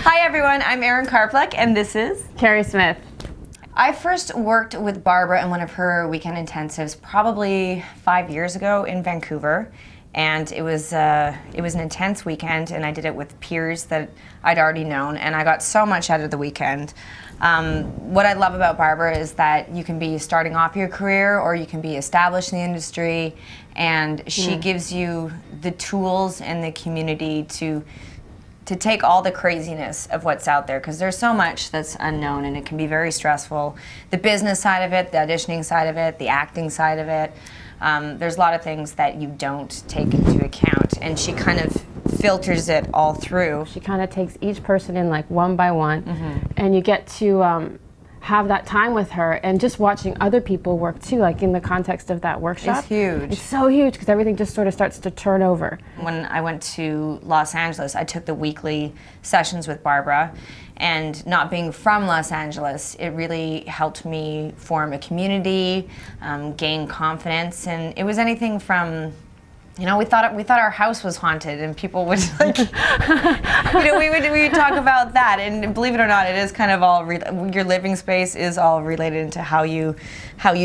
Hi everyone, I'm Erin Karpluk and this is Kerri Smith. I first worked with Barbara in one of her weekend intensives probably 5 years ago in Vancouver, and it was an intense weekend, and I did it with peers that I'd already known, and I got so much out of the weekend. What I love about Barbara is that you can be starting off your career or you can be established in the industry, and she gives you the tools and the community to take all the craziness of what's out there, because there's so much that's unknown and it can be very stressful. The business side of it, the auditioning side of it, the acting side of it, there's a lot of things that you don't take into account, and she kind of filters it all through. She kind of takes each person in like one by one, and you get to have that time with her, and just watching other people work too, like in the context of that workshop. It's huge. It's so huge because everything just sort of starts to turn over. When I went to Los Angeles, I took the weekly sessions with Barbara, and not being from Los Angeles, it really helped me form a community, gain confidence, and it was anything from, you know, we thought our house was haunted, and people would like, you know, we would talk about that, and believe it or not, it is kind of all your living space is all related into how you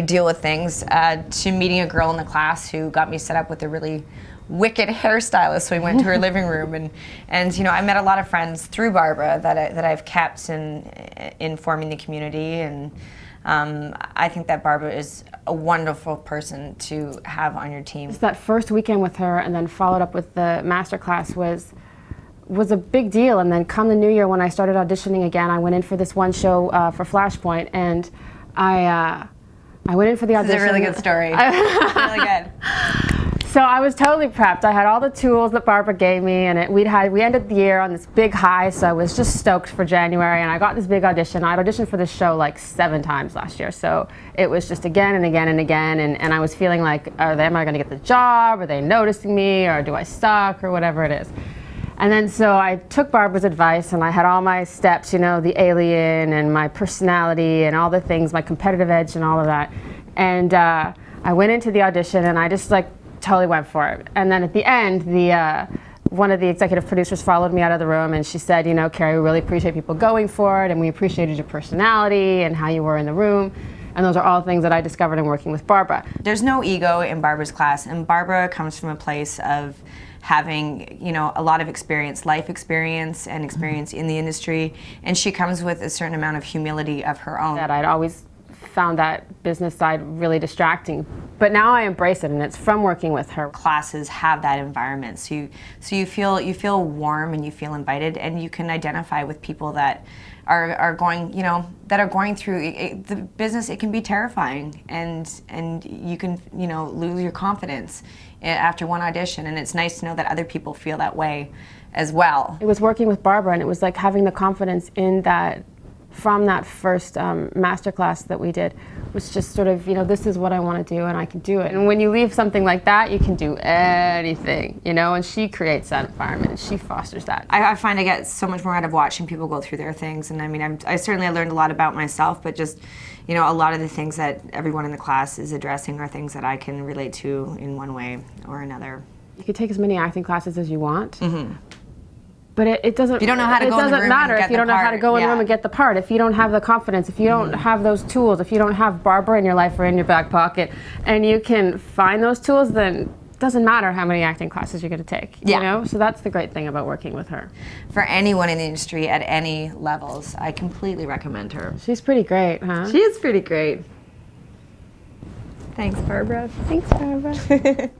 deal with things. To meeting a girl in the class who got me set up with a really wicked hairstylist, so we went to her living room, and you know, I met a lot of friends through Barbara that I've kept in forming the community, and I think that Barbara is a wonderful person to have on your team. That first weekend with her, and then followed up with the master class, was a big deal. And then come the new year, when I started auditioning again, I went in for this one show for Flashpoint, and I went in for the audition. This is a really good story. Really good. So I was totally prepped. I had all the tools that Barbara gave me, and we ended the year on this big high, so I was just stoked for January, and I got this big audition. I'd auditioned for this show like 7 times last year, so it was just again and again and again, and I was feeling like, am I going to get the job? Are they noticing me, or do I suck, or whatever it is? And then so I took Barbara's advice, and I had all my steps, you know, the alien and my personality and all the things, my competitive edge and all of that. And I went into the audition, and I just like totally went for it. And then at the end, one of the executive producers followed me out of the room, and she said, you know, Kerri, we really appreciate people going for it, and we appreciated your personality and how you were in the room. And those are all things that I discovered in working with Barbara. There's no ego in Barbara's class, and Barbara comes from a place of having, you know, a lot of experience, life experience and experience in the industry, and she comes with a certain amount of humility of her own. That I'd always found that business side really distracting, but now I embrace it, and it's from working with her. Classes have that environment, so you feel warm and you feel invited, and you can identify with people that are going, you know, that are going through the business. It can be terrifying, and you can, you know, lose your confidence after one audition, and it's nice to know that other people feel that way as well. It was working with Barbara, and it was like having the confidence in that. From that first masterclass that we did, was just sort of, you know, this is what I want to do, and I can do it. And when you leave something like that, you can do anything, you know, and she creates that environment, and she fosters that. I find I get so much more out of watching people go through their things, and I mean, I certainly learned a lot about myself, but just, you know, a lot of the things that everyone in the class is addressing are things that I can relate to in one way or another. You can take as many acting classes as you want. But it doesn't. If you don't know how to go in the room, it doesn't matter if you don't know how to go in the room and get the part. If you don't have the confidence, if you don't have those tools, if you don't have Barbara in your life or in your back pocket, and you can find those tools, then it doesn't matter how many acting classes you're going to take. You know, so that's the great thing about working with her. For anyone in the industry at any levels, I completely recommend her. She's pretty great, huh? She is pretty great. Thanks, Barbara. Thanks, Barbara.